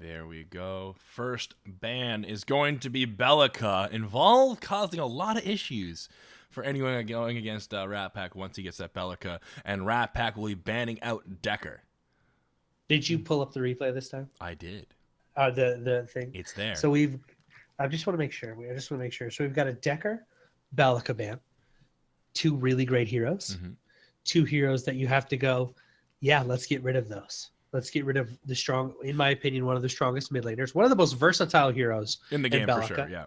There we go. First ban is going to be Bellica, causing a lot of issues for anyone going against Ratpack once he gets that Bellica, and Ratpack will be banning out Decker. Did you pull up the replay this time? I did. The thing. It's there. So I just want to make sure. So we've got a Decker, Bellica ban, 2 really great heroes, 2 heroes that you have to go, yeah, let's get rid of those. Let's get rid of the strong, in my opinion, one of the strongest mid laners, one of the most versatile heroes in the game Bellica, for sure, yeah.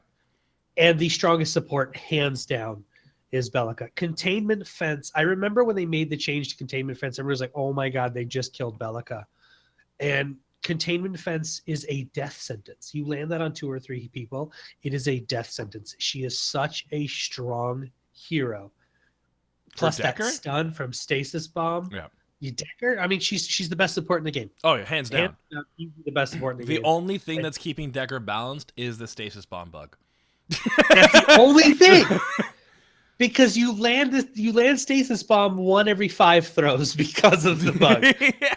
And the strongest support, hands down, is Bellica. Containment Fence. I remember when they made the change to Containment Fence, everyone was like, oh my God, they just killed Bellica. And Containment Fence is a death sentence. You land that on 2 or 3 people, it is a death sentence. She is such a strong hero. Plus that stun from Stasis Bomb. Yeah. You Decker? I mean, she's the best support in the game. Oh, yeah, hands down. The best support in the game. The only thing that's keeping Decker balanced is the Stasis Bomb bug. That's the only thing. Because you land Stasis Bomb 1 every 5 throws because of the bug. Yeah.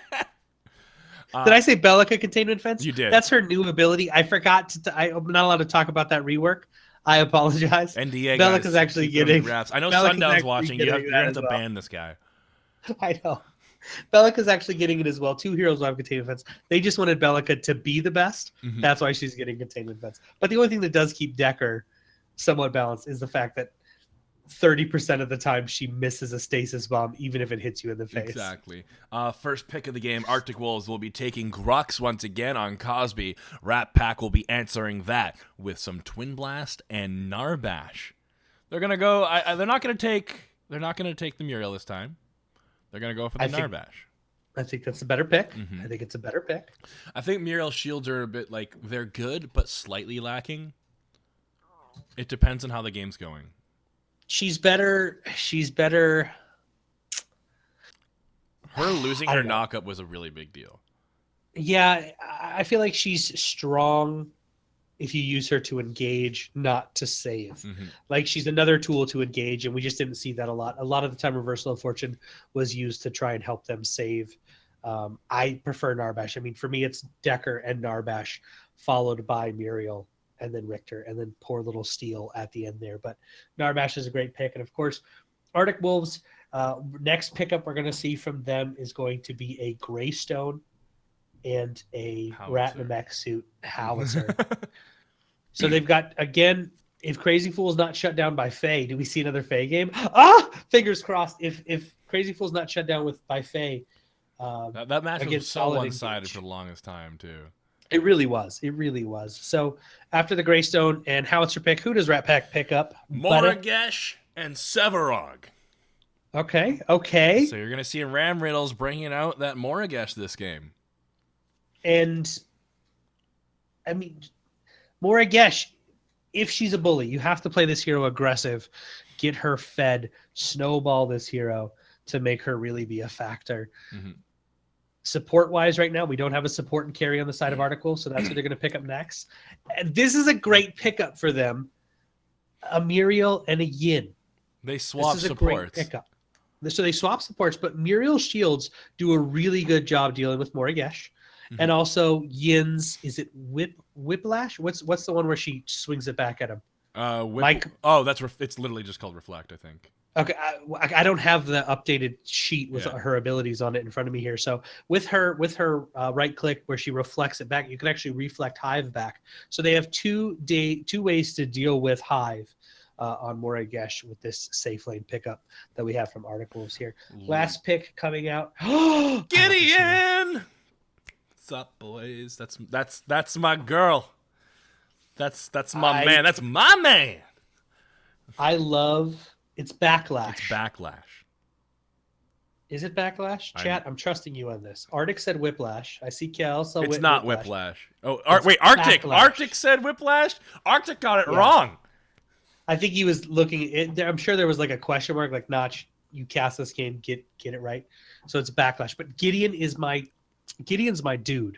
Did I say Bellica Containment Fence? You did. That's her new ability. I forgot. I'm not allowed to talk about that rework. I apologize. NDA Bellica's actually getting. I know Sundown's watching. You're going to have to ban this guy. I know. Bellica's actually getting it as well. 2 heroes will have Containment Fence. They just wanted Bellica to be the best. That's why she's getting Containment Fence. But the only thing that does keep Decker somewhat balanced is the fact that 30% of the time she misses a Stasis Bomb, even if it hits you in the face. Exactly. First pick of the game, Arctic Wolves will be taking Grux once again on Cosby. Ratpack will be answering that with some Twin Blast and Narbash. They're gonna go. They're not gonna take the Muriel this time. They're going to go for the Narbash. I think that's a better pick. I think it's a better pick. I think Muriel's shields are a bit like, they're good, but slightly lacking. It depends on how the game's going. She's better. Her losing her knockup was a really big deal. Yeah, I feel like she's strong if you use her to engage, not to save. Like, she's another tool to engage, and we just didn't see that a lot. A lot of the time, Reversal of Fortune was used to try and help them save. I prefer Narbash. I mean, for me, it's Decker and Narbash, followed by Muriel, and then Richter, and then poor little Steel at the end there. But Narbash is a great pick. And, of course, Arctic Wolves, next pickup we're going to see from them is going to be a Greystone and a Ratnamek suit howitzer. So they've got, again, if Crazy Fool's not shut down by Faye, do we see another Faye game? Fingers crossed. If Crazy Fool's not shut down by Faye. That match was so one-sided for the longest time, too. It really was. So after the Greystone and howitzer pick, who does Ratpack pick up? Moragesh and Sevarog. Okay. So you're going to see Ram Riddles bringing out that Moragesh this game. And, I mean, Moragesh, if she's a bully, you have to play this hero aggressive, get her fed, snowball this hero to make her really be a factor. Support-wise right now, we don't have a support and carry on the side of Article, so that's what they're going to pick up next. And this is a great pickup for them. A Muriel and a Yin. They swap supports. A great pickup. So they swap supports, but Muriel's shields do a really good job dealing with Moragesh. And also Yin's, is it Whiplash? What's the one where she swings it back at him? It's literally just called Reflect, I think. Okay, I don't have the updated sheet with her abilities on it in front of me here. So with her right click where she reflects it back, you can actually reflect Hive back. So they have two ways to deal with Hive on Moragesh with this safe lane pickup that we have from Articles here. Last pick coming out. Gideon! What's up, boys? That's my girl. That's my man. That's my man. I love. It's Backlash. It's Backlash. Is it Backlash? Chat, I'm trusting you on this. Arctic said Whiplash. I see Kel. So it's not Whiplash. Oh, wait, Arctic. Backlash. Arctic said Whiplash. Arctic got it wrong. I think he was looking at. I'm sure there was like a question mark, like Notch. You cast this game, get it right. So it's Backlash. But Gideon's my dude.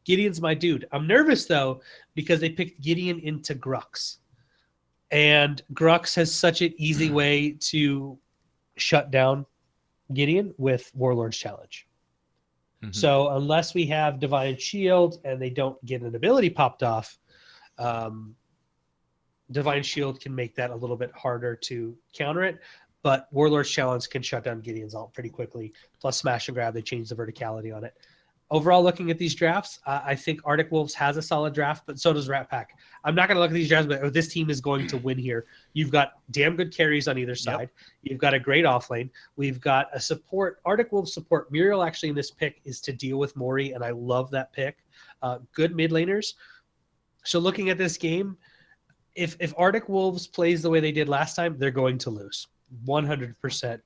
Gideon's my dude. I'm nervous though because they picked Gideon into Grux. And Grux has such an easy way to shut down Gideon with Warlord's Challenge. So unless we have Divine Shield and they don't get an ability popped off, Divine Shield can make that a little bit harder to counter it. But Warlord's Challenge can shut down Gideon's ult pretty quickly. Plus Smash and Grab, they change the verticality on it. Overall, looking at these drafts, I think Arctic Wolves has a solid draft, but so does Ratpack. I'm not going to look at these drafts, but this team is going to win here. You've got damn good carries on either side. You've got a great offlane. We've got a support. Arctic Wolves support. Muriel actually in this pick is to deal with Mori, and I love that pick. Good mid laners. So looking at this game, if Arctic Wolves plays the way they did last time, they're going to lose 100%.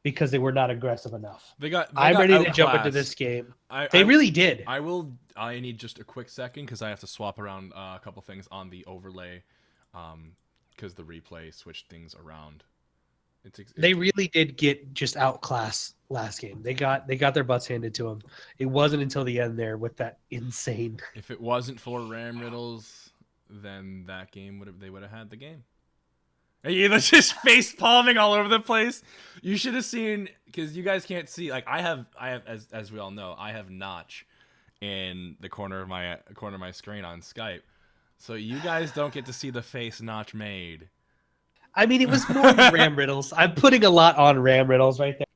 Because they were not aggressive enough. I'm ready to jump into this game. They really did. I need just a quick second because I have to swap around a couple things on the overlay, because the replay switched things around. They really did get just outclassed last game. They got their butts handed to them. It wasn't until the end there with that insane. If it wasn't for Ram Riddles, then that game they would have had the game. It's just face palming all over the place. You should have seen, because you guys can't see. Like I have as we all know, I have Notch in the corner of my screen on Skype, so you guys don't get to see the face Notch made. I mean, it was more than Ram Riddles. I'm putting a lot on Ram Riddles right there.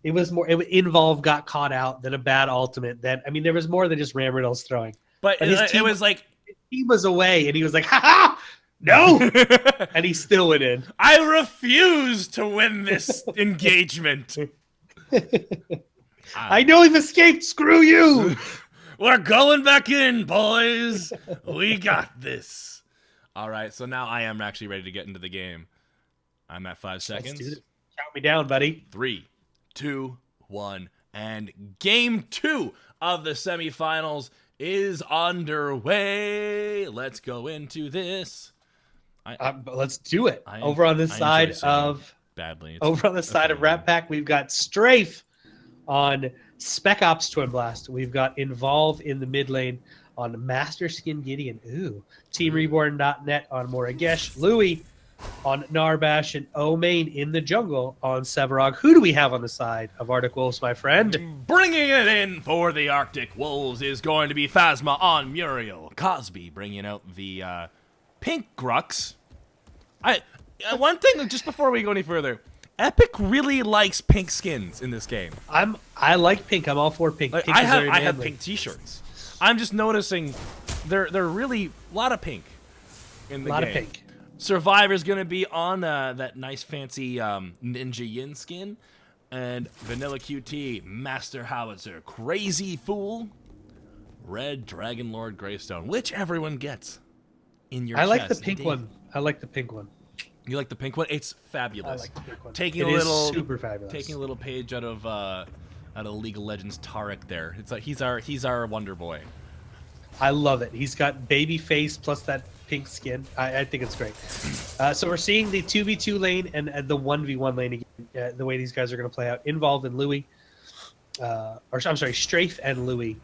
It was more. Involve got caught out, then a bad ultimate. Then there was more than just Ram Riddles throwing. But it was like his team was away, and he was like, "Ha ha." No, and he still went in. I refuse to win this engagement. I know he's escaped. Screw you. We're going back in, boys. We got this. All right, so now I am actually ready to get into the game. I'm at 5 seconds. Count me down, buddy. 3, 2, 1, and game 2 of the semifinals is underway. Let's go into this. Let's do it. Over on this side of Ratpack, we've got Strafe on Spec Ops Twin Blast. We've got Involve in the mid lane on Master Skin Gideon. Ooh. TeamReborn.net on Moragesh. Louis on Narbash, and Omain in the jungle on Sevarog. Who do we have on the side of Arctic Wolves, my friend? Bringing it in for the Arctic Wolves is going to be Phasma on Muriel. Cosby bringing out the pink Grux. One thing, just before we go any further, Epic really likes pink skins in this game. I like pink. I'm all for pink. Like, pink I have pink t-shirts. I'm just noticing they're really a lot of pink in the game. A lot of pink. Survivor's gonna be on that nice fancy Ninja Yin skin, and Vanilla QT, Master Howitzer, Crazy Fool, Red Dragon Lord Greystone, which everyone gets in your chest. Like the pink one. I like the pink one. You like the pink one? It's fabulous. I like the pink one. It is super fabulous. Taking a little page out of League of Legends Tarek there. It's like he's our Wonder Boy. I love it. He's got baby face plus that pink skin. I think it's great. So we're seeing the 2v2 lane and the 1v1 lane again. The way these guys are going to play out. Involved in Louis, Strafe and Louis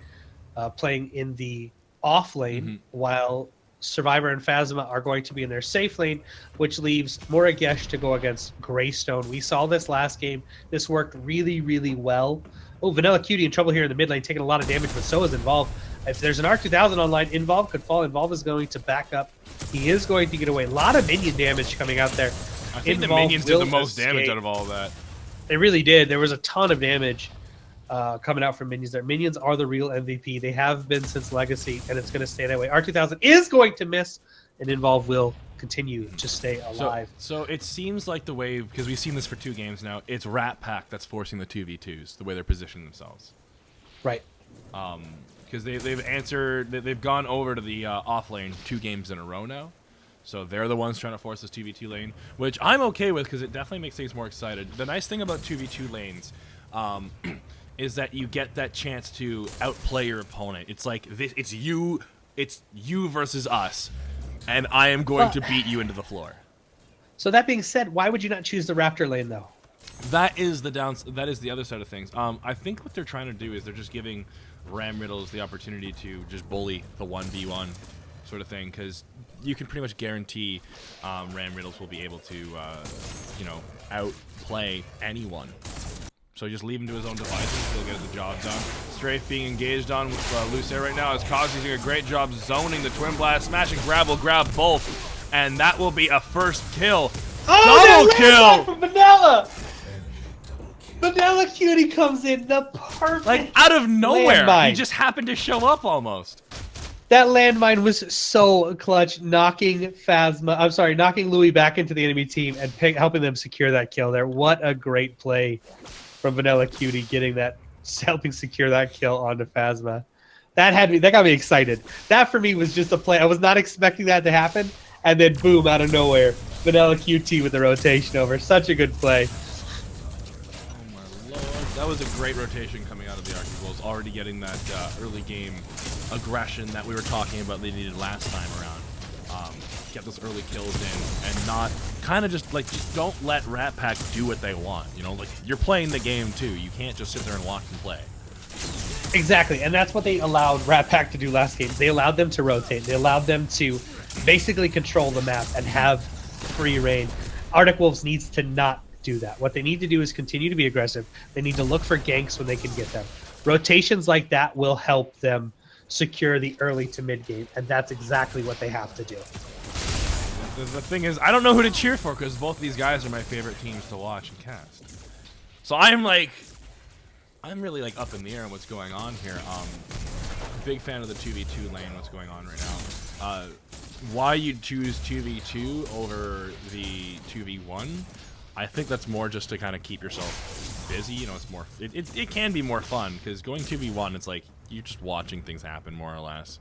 playing in the off lane, while Survivor and Phasma are going to be in their safe lane, which leaves Moragesh to go against Greystone. We saw this last game. This worked really, really well. Oh, Vanilla Cutie in trouble here in the mid lane, taking a lot of damage, but so is Involve. If there's an R2000 online, Involve could fall. Involve is going to back up. He is going to get away. A lot of minion damage coming out there. I think the minions did the most damage out of all of that. They really did. There was a ton of damage coming out from minions there. Minions are the real MVP. They have been since Legacy, and it's going to stay that way. R2000 is going to miss, and Involve will continue to stay alive. So it seems like the way, because we've seen this for 2 games now, it's Ratpack that's forcing the 2v2s, the way they're positioning themselves. Right. Because they've gone over to the off lane 2 games in a row now. So they're the ones trying to force this 2v2 lane, which I'm okay with because it definitely makes things more excited. The nice thing about 2v2 lanes is that you get that chance to outplay your opponent. It's like it's you versus us, and I am going to beat you into the floor. So that being said, why would you not choose the Raptor lane though? That is the other side of things. I think what they're trying to do is they're just giving Ram Riddles the opportunity to just bully the 1v1 sort of thing, because you can pretty much guarantee Ram Riddles will be able to outplay anyone. So just leave him to his own devices. He'll get the job done. Strafe being engaged on with Lucer right now as Kazi's doing a great job zoning the Twin Blast. Smash and grab will grab both, and that will be a first kill. Oh, Double kill from Vanilla! Vanilla Cutie comes in the perfect like out of nowhere. landmine. He just happened to show up almost. That landmine was so clutch, knocking Louis back into the enemy team and helping them secure that kill there. What a great play from Vanilla Cutie, helping secure that kill onto Phasma. That got me excited. That for me was just a play. I was not expecting that to happen, and then boom, out of nowhere, Vanilla QT with the rotation over. Such a good play. Oh my lord, that was a great rotation coming out of the Arctic Wolves, already getting that early game aggression that we were talking about they needed last time around. Get those early kills in and not kind of just don't let Ratpack do what they want. You know, like you're playing the game too. You can't just sit there and watch them play. Exactly, and that's what they allowed Ratpack to do last game. They allowed them to rotate. They allowed them to basically control the map and have free reign. Arctic Wolves needs to not do that. What they need to do is continue to be aggressive. They need to look for ganks when they can get them. Rotations like that will help them secure the early to mid game, and that's exactly what they have to do. The thing is, I don't know who to cheer for because both these guys are my favorite teams to watch and cast. So I'm really like up in the air on what's going on here. Big fan of the 2v2 lane, what's going on right now. Why you choose 2v2 over the 2v1? I think that's more just to kind of keep yourself busy. You know, it's more. It can be more fun because going 2v1, it's like you're just watching things happen more or less.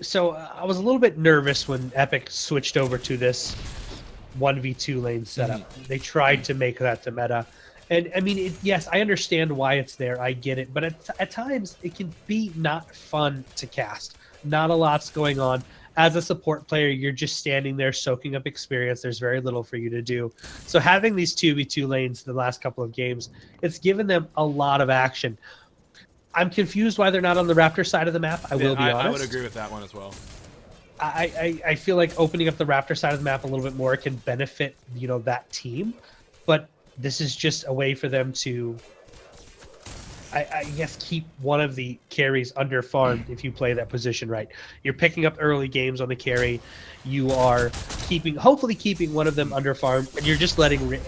So I was a little bit nervous when Epic switched over to this 1v2 lane setup. They tried to make that to meta. And I mean, yes, I understand why it's there. I get it. But at times, it can be not fun to cast. Not a lot's going on. As a support player, you're just standing there soaking up experience. There's very little for you to do. So having these 2v2 lanes the last couple of games, it's given them a lot of action. I'm confused why they're not on the Raptor side of the map. I will be honest. I would agree with that one as well. I feel like opening up the Raptor side of the map a little bit more can benefit, you know, that team. But this is just a way for them to, I guess, keep one of the carries under farmed if you play that position right. You're picking up early games on the carry. You are hopefully keeping one of them under farmed, and you're just letting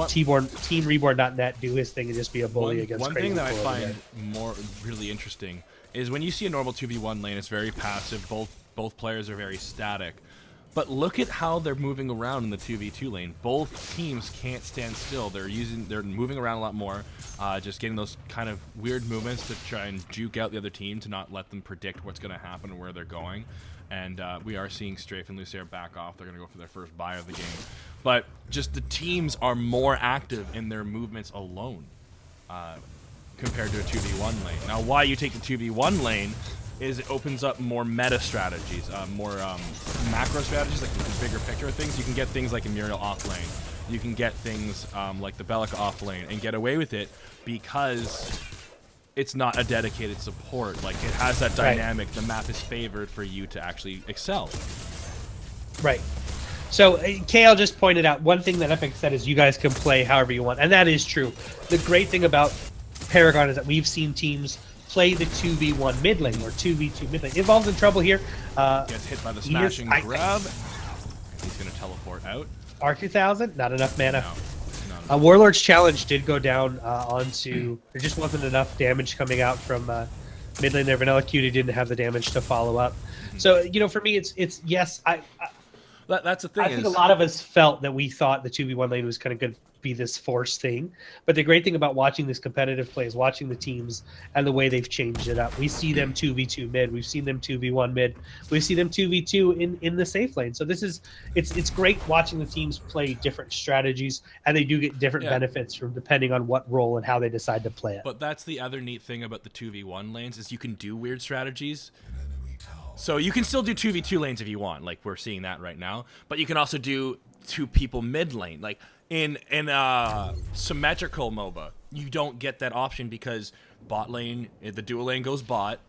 Team Reborn.net do his thing and just be a bully against one thing that I find really interesting is when you see a normal 2v1 lane, it's very passive. Both players are very static. But look at how they're moving around in the 2v2 lane. Both teams can't stand still. They're moving around a lot more, just getting those kind of weird movements to try and juke out the other team to not let them predict what's going to happen and where they're going. And we are seeing Strafe and Lucer back off. They're going to go for their first buy of the game. But just the teams are more active in their movements alone compared to a 2v1 lane. Now, why you take the 2v1 lane is it opens up more meta strategies, more macro strategies, like the bigger picture of things. You can get things like a Muriel off lane. You can get things like the Bellica off lane and get away with it because it's not a dedicated support. Like, it has that dynamic. Right. The map is favored for you to actually excel. Right. So KL just pointed out one thing that Epic said is you guys can play however you want, and that is true. The great thing about Paragon is that we've seen teams play the 2v1 mid lane or 2v2 mid lane. Evolve's in trouble here. Gets hit by the smashing grab. He's going to teleport out. R2000, not enough mana. No. Warlord's Challenge did go down onto... There just wasn't enough damage coming out from mid lane there. Vanilla Cutie didn't have the damage to follow up. So, you know, for me, it's yes, that's the thing. I think a lot of us felt that we thought the 2v1 lane was kind of going to be this forced thing. But the great thing about watching this competitive play is watching the teams and the way they've changed it up. We see them 2v2 mid. We've seen them 2v1 mid. We see them 2v2 in the safe lane. So it's great watching the teams play different strategies, and they do get different benefits from depending on what role and how they decide to play it. But that's the other neat thing about the 2v1 lanes is you can do weird strategies. So you can still do 2v2 lanes if you want, like we're seeing that right now. But you can also do two people mid lane. Like in symmetrical MOBA, you don't get that option because bot lane, the dual lane goes bot,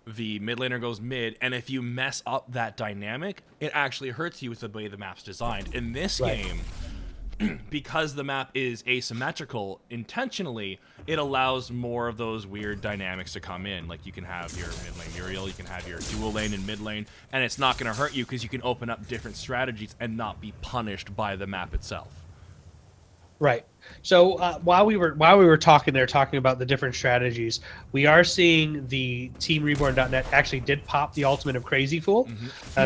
the mid laner goes mid, and if you mess up that dynamic, it actually hurts you with the way the map's designed. In this game, because the map is asymmetrical intentionally, it allows more of those weird dynamics to come in. Like you can have your mid lane Muriel, you can have your dual lane and mid lane, and it's not going to hurt you because you can open up different strategies and not be punished by the map itself. Right. So while we were talking about the different strategies, we are seeing the Team Reborn.net actually did pop the ultimate of Crazy Fool.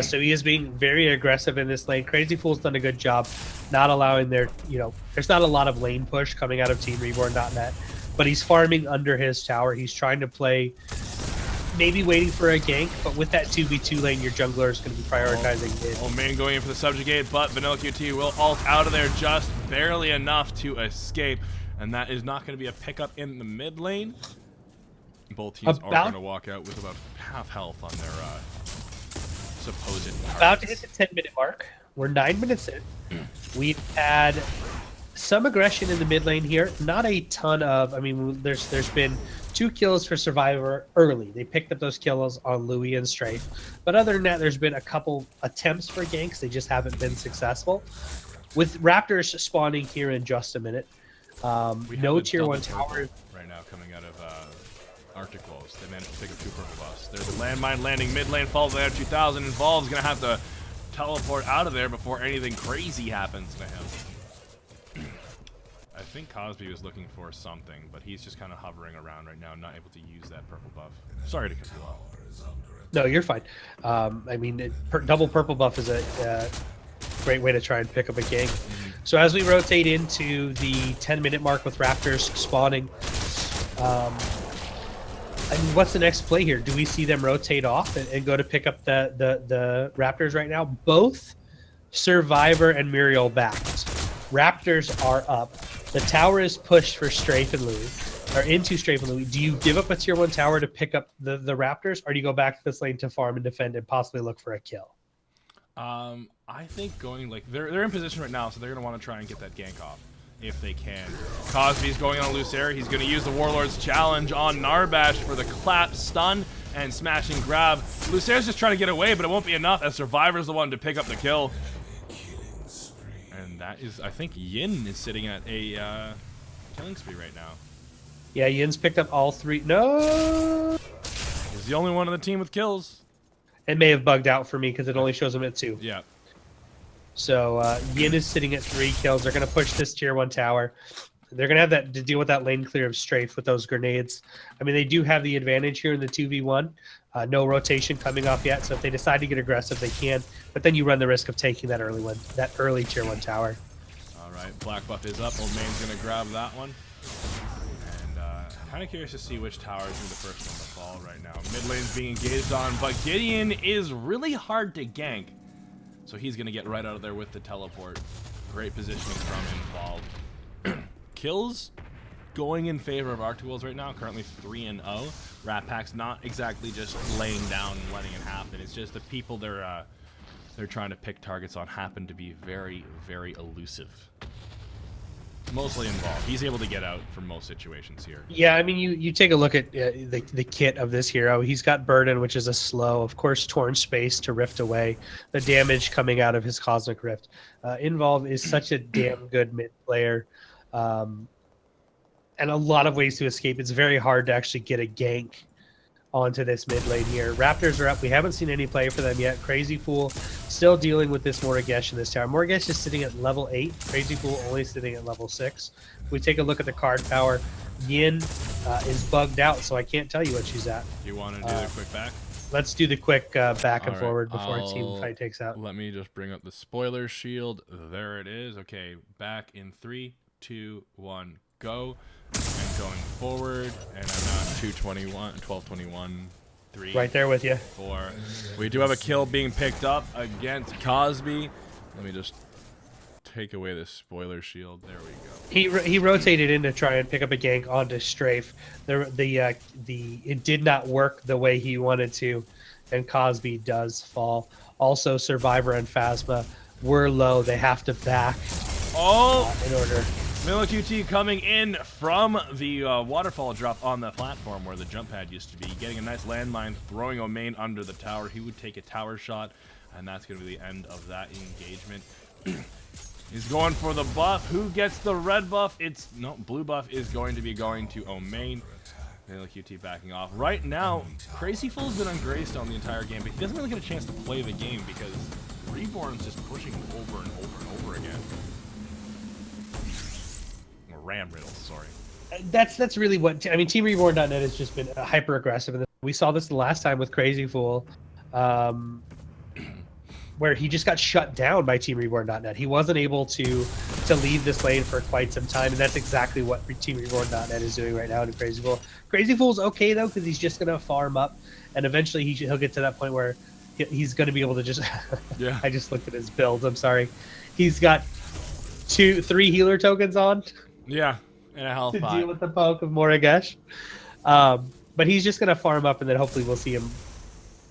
So he is being very aggressive in this lane. Crazy Fool's done a good job not allowing there's not a lot of lane push coming out of Team Reborn.net, but he's farming under his tower. He's trying to play, maybe waiting for a gank, but with that 2v2 lane, your jungler is going to be prioritizing mid. Oh, main going in for the subjugate, but Vanilla QT will ult out of there just barely enough to escape, and that is not going to be a pickup in the mid lane. Both teams are going to walk out with about half health on their supposed targets. About to hit the 10-minute mark. We're 9 minutes in. We've had some aggression in the mid lane here. Not a ton of. I mean, there's been 2 kills for Survivor early. They picked up those kills on Louis and Strafe. But other than that, there's been a couple attempts for ganks. They just haven't been successful. With Raptors spawning here in just a minute. No tier 1 tower. Right now coming out of Arctic Wolves. They managed to pick up 2 purple buffs. There's a landmine landing mid lane, followed by 2000. And Volv's going to have to teleport out of there before anything crazy happens to him. I think Cosby was looking for something, but he's just kind of hovering around right now, not able to use that purple buff. Sorry to cut you off. No, you're fine. I mean, double purple buff is a great way to try and pick up a gank. So as we rotate into the 10-minute mark with Raptors spawning, I mean, what's the next play here? Do we see them rotate off and go to pick up the Raptors right now? Both Survivor and Muriel backed. Raptors are up. The tower is pushed for Strafe and Louis, or into Strafe and Louis. Do you give up a tier 1 tower to pick up the Raptors, or do you go back to this lane to farm and defend and possibly look for a kill? I think going like they're in position right now, so they're gonna want to try and get that gank off if they can. Cosby's going on Lucer. He's gonna use the Warlord's challenge on Narbash for the clap stun and smash and grab. Lucer's just trying to get away, but it won't be enough as Survivor's the one to pick up the kill. And that is, I think Yin is sitting at a killing spree right now. Yeah, Yin's picked up all 3. No! He's the only one on the team with kills. It may have bugged out for me because it only shows him at 2. Yeah. So Yin is sitting at 3 kills. They're going to push this tier 1 tower. They're going to have that to deal with that lane clear of Strafe with those grenades. I mean, they do have the advantage here in the 2v1. No rotation coming off yet, so if they decide to get aggressive, they can. But then you run the risk of taking that early tier 1 tower. All right, black buff is up. Old Main's going to grab that one. And kind of curious to see which tower is the first one to fall right now. Mid lane's being engaged on, but Gideon is really hard to gank. So he's going to get right out of there with the teleport. Great positioning from Involved. Kills going in favor of Arctic Wolves right now, currently 3-0. Ratpack's not exactly just laying down and letting it happen. It's just the people they're trying to pick targets on happen to be very, very elusive. Mostly Involved. He's able to get out from most situations here. Yeah, I mean, you take a look at the kit of this hero. He's got Burden, which is a slow. Of course, Torn Space to Rift Away. The damage coming out of his Cosmic Rift. Involved is such a damn good mid player. And a lot of ways to escape. It's very hard to actually get a gank onto this mid lane here. Raptors are up. We haven't seen any play for them yet. Crazy Fool still dealing with this Morgesh in this tower. Morgesh is sitting at level 8. Crazy Fool only sitting at level 6. If we take a look at the card power, Yin is bugged out, so I can't tell you what she's at. Do you want to do the quick back? Let's do the quick back and forward before a team fight takes out. Let me just bring up the spoiler shield. There it is. Okay, back in 3, 2, 1, go. And going forward, and I'm not 221, 1221, 3. Right there with you. 4. We do have a kill being picked up against Cosby. Let me just take away this spoiler shield. There we go. He rotated in to try and pick up a gank onto Strafe. It did not work the way he wanted to, and Cosby does fall. Also, Survivor and Phasma were low. They have to back in order. Milo QT coming in from the waterfall drop on the platform where the jump pad used to be, getting a nice landmine, throwing Omain under the tower. He would take a tower shot, and that's going to be the end of that engagement. He's going for the buff. Who gets the red buff? It's no, blue buff is going to be going to Omain. Vanilla QT backing off. Right now, Crazy Fool's been on Greystone the entire game, but he doesn't really get a chance to play the game because Reborn's just pushing over and over and over again. Or Ram Riddles, sorry. That's really what I mean. Team Reborn.net has just been hyper aggressive. We saw this the last time with Crazy Fool, where he just got shut down by Team Reborn.net. He wasn't able to leave this lane for quite some time, and that's exactly what Team Reborn.net is doing right now in Crazy Fool. Crazy Fool's okay though, because he's just gonna farm up, and eventually he'll get to that point where he's gonna be able to just. Yeah. I just looked at his builds. I'm sorry. He's got 3 healer tokens on. Yeah. And a health to pot. deal with the poke of Moragesh. But he's just going to farm up, and then hopefully we'll see him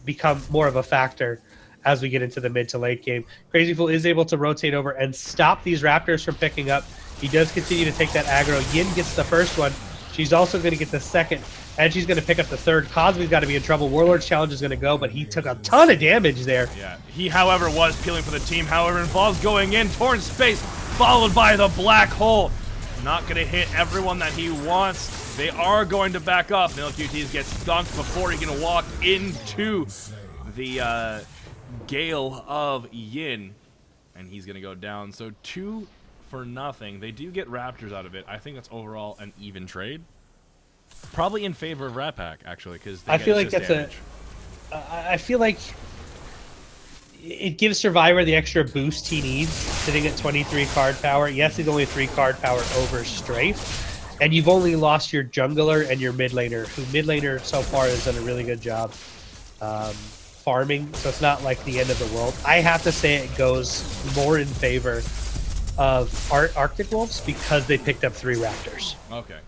become more of a factor as we get into the mid to late game. Crazy Fool is able to rotate over and stop these Raptors from picking up. He does continue to take that aggro. Yin gets the first one. She's also going to get the second, and she's going to pick up the third. Cosby's got to be in trouble. Warlord's challenge is going to go, but he took a ton of damage there. Yeah. He, however, was peeling for the team. However, involves going in. Torn space, followed by the black hole. Not going to hit everyone that he wants. They are going to back up. Vanilla QTs gets stunked before he can walk into the Gale of Yin. And he's going to go down. So 2 for nothing. They do get Raptors out of it. I think that's overall an even trade. Probably in favor of Ratpack, actually, because I feel like that's damage. I feel like it gives Survivor the extra boost he needs, sitting at 23 card power. Yes, he's only 3 card power over Strafe, and you've only lost your jungler and your mid laner, who mid laner so far has done a really good job farming, so it's not like the end of the world. I have to say it goes more in favor of Arctic Wolves because they picked up 3 Raptors. Okay.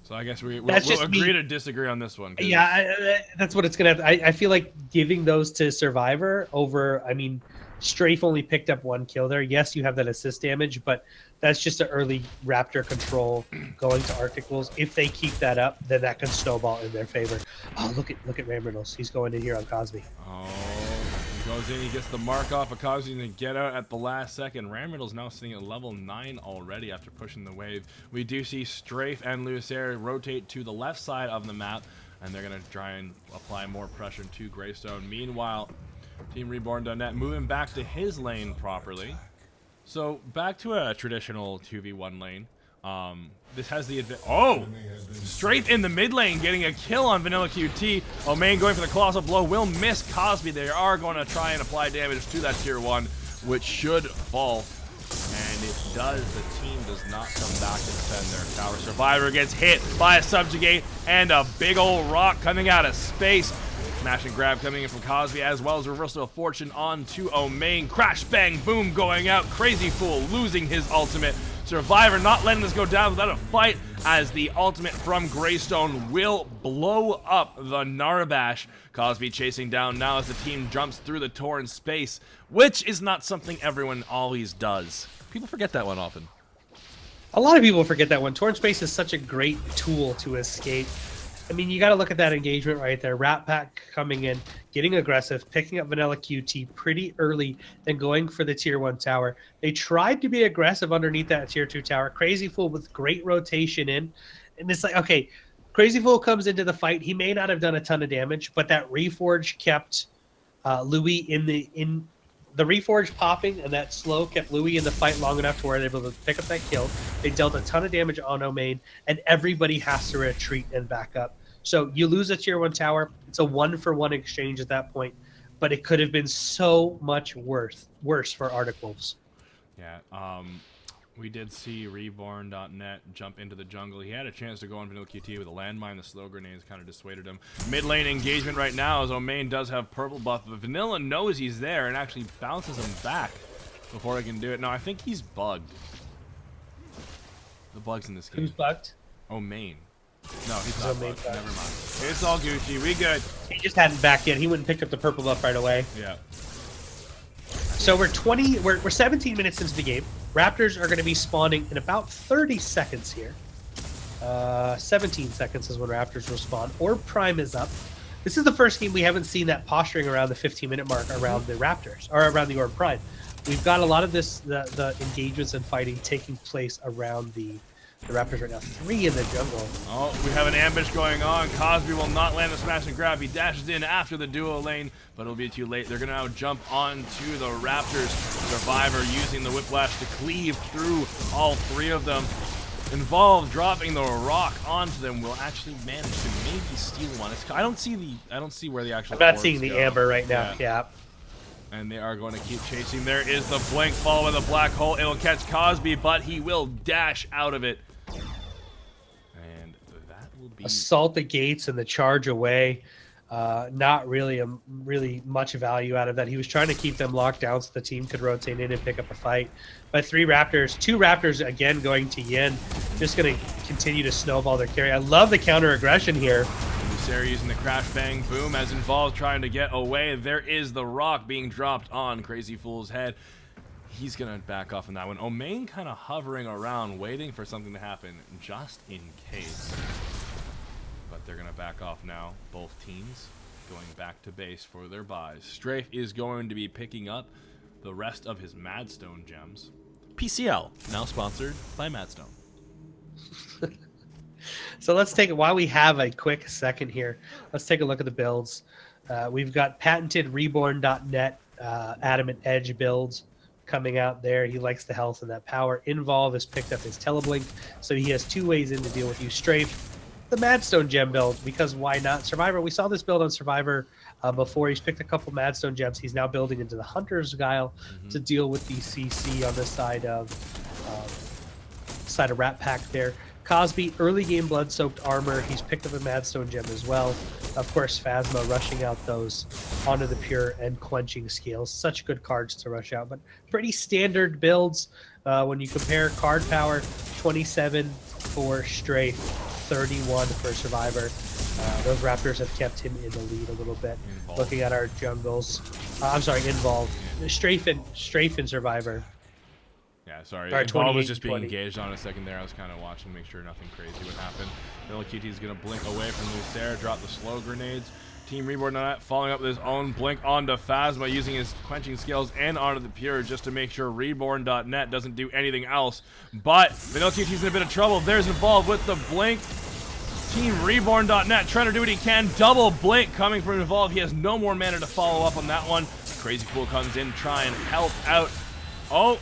So I guess we'll agree to disagree on this one. Yeah, that's what it's going to have. I feel like giving those to Survivor over, I mean, Strafe only picked up 1 kill there. Yes, you have that assist damage, but that's just an early Raptor control going to Arctic Wolves. If they keep that up, then that can snowball in their favor. Oh, look at Ram Riddles. He's going in here on Cosby. Oh, he goes in, he gets the mark off of Cosby to get out at the last second. Ram Riddle's now sitting at level 9 already after pushing the wave. We do see Strafe and Lucer rotate to the left side of the map, and they're going to try and apply more pressure to Greystone. Meanwhile, Team Reborn.net moving back to his lane properly. So back to a traditional 2v1 lane. This has the advantage. Oh! Strafe in the mid lane getting a kill on Vanilla QT. Omain going for the Colossal Blow will miss Cosby. They are going to try and apply damage to that tier 1, which should fall. And it does. The team does not come back to defend their tower. Survivor gets hit by a Subjugate and a big old rock coming out of space. Smash and grab coming in from Cosby, as well as Reversal of Fortune onto Omain. Crash, bang, boom going out. Crazy Fool losing his ultimate. Survivor not letting this go down without a fight, as the ultimate from Greystone will blow up the Narbash. Cosby chasing down now as the team jumps through the torn space, which is not something everyone always does. People forget that one often. A lot of people forget that one. Torn space is such a great tool to escape. I mean, you got to look at that engagement right there. Ratpack coming in, getting aggressive, picking up Vanilla QT pretty early, then going for the tier 1 tower. They tried to be aggressive underneath that tier 2 tower. Crazy Fool with great rotation in. And it's like, okay, Crazy Fool comes into the fight. He may not have done a ton of damage, but that Reforge kept Louis in the Reforge popping, and that slow kept Louis in the fight long enough to where they're able to pick up that kill. They dealt a ton of damage on Omain, and everybody has to retreat and back up. So you lose a tier 1 tower. It's a 1-for-1 exchange at that point, but it could have been so much worse for Arctic Wolves. Yeah, we did see Reborn.net jump into the jungle. He had a chance to go on Vanilla QT with a landmine. The slow grenades kind of dissuaded him. Mid lane engagement right now as Omain does have purple buff, but Vanilla knows he's there and actually bounces him back before he can do it. No, I think he's bugged. The bugs in this game. Who's bugged? Omain. No, he's not bugged. Never mind. It's all Gucci. We good. He just hadn't backed yet. He wouldn't pick up the purple buff right away. Yeah. So we're 17 minutes into the game. Raptors are going to be spawning in about 30 seconds here. 17 seconds is when Raptors will spawn. Orb Prime is up. This is the first game we haven't seen that posturing around the 15-minute mark around the Raptors, or around the Orb Prime. we've got a lot of the engagements and fighting taking place around the Raptors right now. 3 in the jungle. Oh, we have an ambush going on. Cosby will not land the smash and grab. He dashes in after the duo lane, but it'll be too late. They're going to now jump onto the Raptors. Survivor using the whiplash to cleave through all 3 of them. Involved dropping the rock onto them will actually manage to maybe steal one. I don't see where the actual. I'm not seeing the amber right now. Yeah. And they are going to keep chasing. There is the blink followed by the black hole. It'll catch Cosby, but he will dash out of it. And that will be assault the gates and the charge away. Not really much value out of that. He was trying to keep them locked down so the team could rotate in and pick up a fight. But 2 Raptors again going to Yin, just going to continue to snowball their carry. I love the counter aggression here. Sarah using the crash bang boom as Involved trying to get away. There is the rock being dropped on Crazy Fool's head. He's gonna back off on that one. Omain kind of hovering around, waiting for something to happen just in case. But they're gonna back off now. Both teams going back to base for their buys. Strafe is going to be picking up the rest of his Madstone gems. PCL, now sponsored by Madstone. So let's take it while we have a quick second here. Let's take a look at the builds. We've got patented reborn.net adamant edge builds coming out there. He likes the health and that power. Involve has picked up his teleblink, so he has 2 ways in to deal with you. Strafe, the Madstone gem build, because why not? Survivor, we saw this build on Survivor before. He's picked a couple Madstone gems. He's now building into the Hunter's Guile to deal with the CC on the side of Ratpack there. Cosby, early game blood-soaked armor. He's picked up a Madstone gem as well. Of course, Phasma rushing out those onto the pure and quenching scales. Such good cards to rush out, but pretty standard builds when you compare card power. 27 for Strafe, 31 for Survivor. Those Raptors have kept him in the lead a little bit. Involved. Looking at our jungles. I'm sorry, Involved. Strafe and Survivor. Yeah, sorry. Sorry, Involved was just 28, being engaged on a second there. I was kind of watching to make sure nothing crazy would happen. Millikiti is going to blink away from Lucera, drop the slow grenades. Team Reborn on that, following up with his own blink onto Phasma, using his quenching skills and onto the Pure just to make sure Reborn.net doesn't do anything else. But Millikiti's in a bit of trouble. There's Involved with the blink. Team Reborn.net trying to do what he can. Double blink coming from Involved. He has no more mana to follow up on that one. Crazy Fool comes in, try and help out. Oh,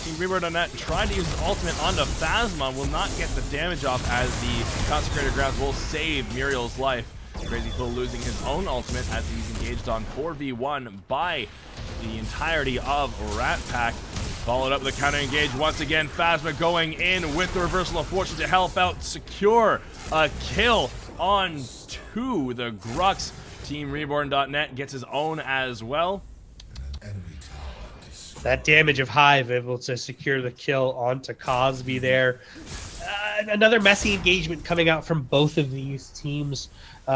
Team Reborn.net tried to use his ultimate onto Phasma. Will not get the damage off as the Consecrated Grounds will save Muriel's life. Crazy Fool losing his own ultimate as he's engaged on 4v1 by the entirety of Ratpack. Followed up with a counter engage once again. Phasma going in with the Reversal of Fortune to help out secure a kill on to the Grux. Team Reborn.net gets his own as well. That damage of Hive able to secure the kill onto Cosby there. Another messy engagement coming out from both of these teams.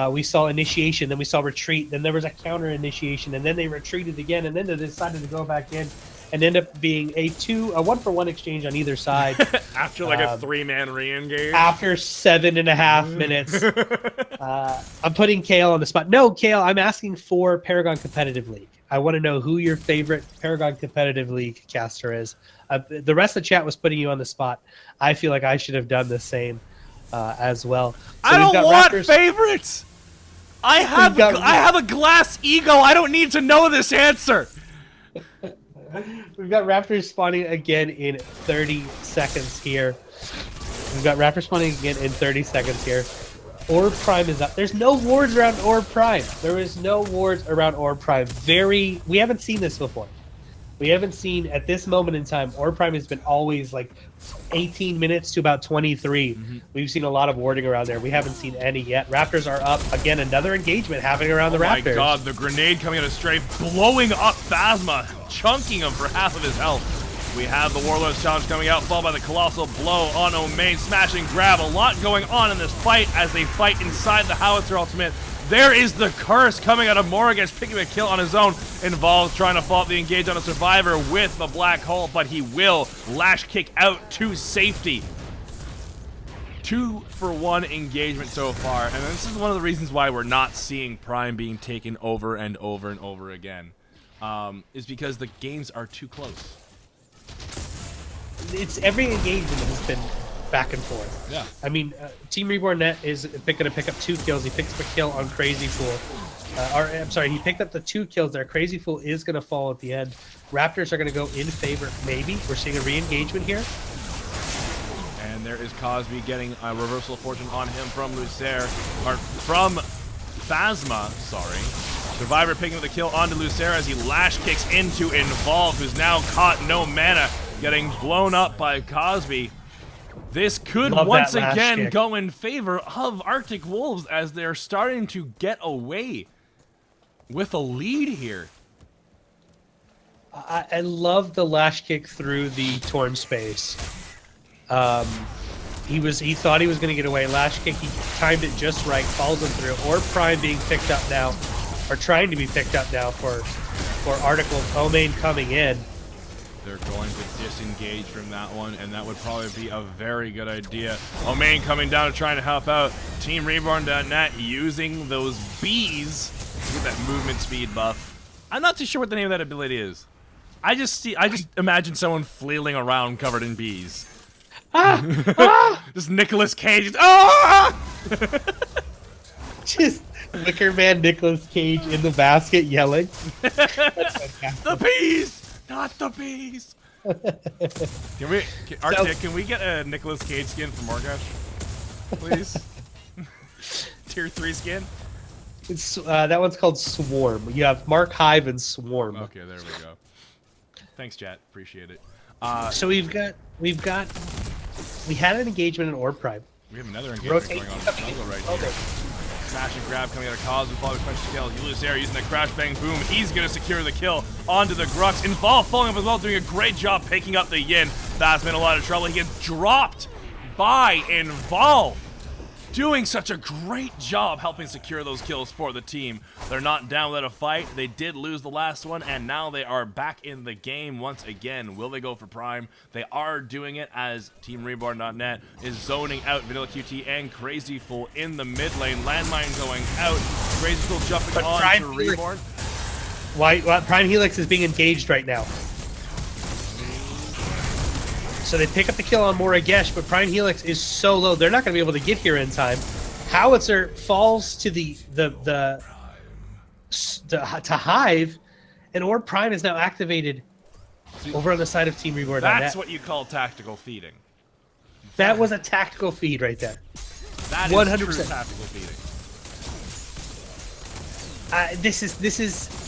We saw initiation, then we saw retreat, then there was a counter initiation, and then they retreated again, and then they decided to go back in and end up being a 1-for-1 exchange on either side. After like a 3-man re-engage? After 7.5 minutes. I'm putting Kale on the spot. No, Kale, I'm asking for Paragon Competitive League. I want to know who your favorite Paragon Competitive League caster is. The rest of the chat was putting you on the spot. I feel like I should have done the same as well. So I don't want favorites! I have a glass ego. I don't need to know this answer. We've got Raptors spawning again in 30 seconds here. Orb Prime is up. There's no wards around Orb Prime. There is no wards around Orb Prime. We haven't seen this before. We haven't seen, at this moment in time, Orb Prime has been always like 18 minutes to about 23. We've seen a lot of warding around there. We haven't seen any yet. Raptors are up. Again, another engagement happening around the Raptors. Oh my god, the grenade coming out of Strafe, blowing up Phasma, chunking him for half of his health. We have the Warlord's Challenge coming out, followed by the Colossal Blow on Omain, smash and grab. A lot going on in this fight as they fight inside the Howitzer ultimate. There is the curse coming out of Morrigas, picking a kill on his own. Involved trying to follow up the engage on a Survivor with the Black Hole, but he will lash kick out to safety. 2-for-1 engagement so far, and this is one of the reasons why we're not seeing Prime being taken over and over and over again. is because the games are too close. It's every engagement has been back and forth. Yeah. I mean, Team Reborn Net is going to pick up 2 kills. He picks up a kill on Crazy Fool. I'm sorry, he picked up the 2 kills there. Crazy Fool is going to fall at the end. Raptors are going to go in favor, maybe. We're seeing a re-engagement here. And there is Cosby getting a reversal of fortune on him from Lucer, or from Phasma, sorry. Survivor picking up the kill onto Lucer as he lash kicks into Involve, who's now caught no mana, getting blown up by Cosby. This could once again go in favor of Arctic Wolves as they're starting to get away with a lead here. I love the lash kick through the torn space. He thought he was going to get away. Lash kick, he timed it just right, follows him through. Orb Prime being picked up now, or trying to be picked up now for Arctic Wolves. Omain coming in. They're going to disengage from that one, and that would probably be a very good idea. Omain coming down to try and help out. Team Reborn.net using those bees to get that movement speed buff. I'm not too sure what the name of that ability is. I just imagine someone flailing around covered in bees. Just Nicolas Cage. Just Wicker Man Nicolas Cage in the basket yelling. The bees! Not the bees! Can we get a Nicolas Cage skin from Morgosh? Please? Tier 3 skin? It's that one's called Swarm. You have Mark Hive and Swarm. Okay, there we go. Thanks, chat. Appreciate it. So we had an engagement in Orb Prime. We have another engagement going on in the jungle right here. Smash and grab coming out of Cosby, followed by punch to kill. Lucer using the crash bang boom. He's going to secure the kill onto the Grux. Involve following up as well, doing a great job picking up the Yin. That's been a lot of trouble. He gets dropped by Involve. Doing such a great job helping secure those kills for the team. They're not down without a fight. They did lose the last one, and now they are back in the game once again. Will they go for Prime? They are doing it as Team Reborn.net is zoning out Vanilla QT and Crazy Fool in the mid lane. Landmine going out. Crazy Fool jumping on to Reborn. Why Prime Helix is being engaged right now. So they pick up the kill on Moragesh, but Prime Helix is so low, they're not going to be able to get here in time. Howitzer falls to to Hive, and Orb Prime is now activated over on the side of Team Reborn. That's what you call tactical feeding. That was a tactical feed right there. That is 100% true tactical feeding. This is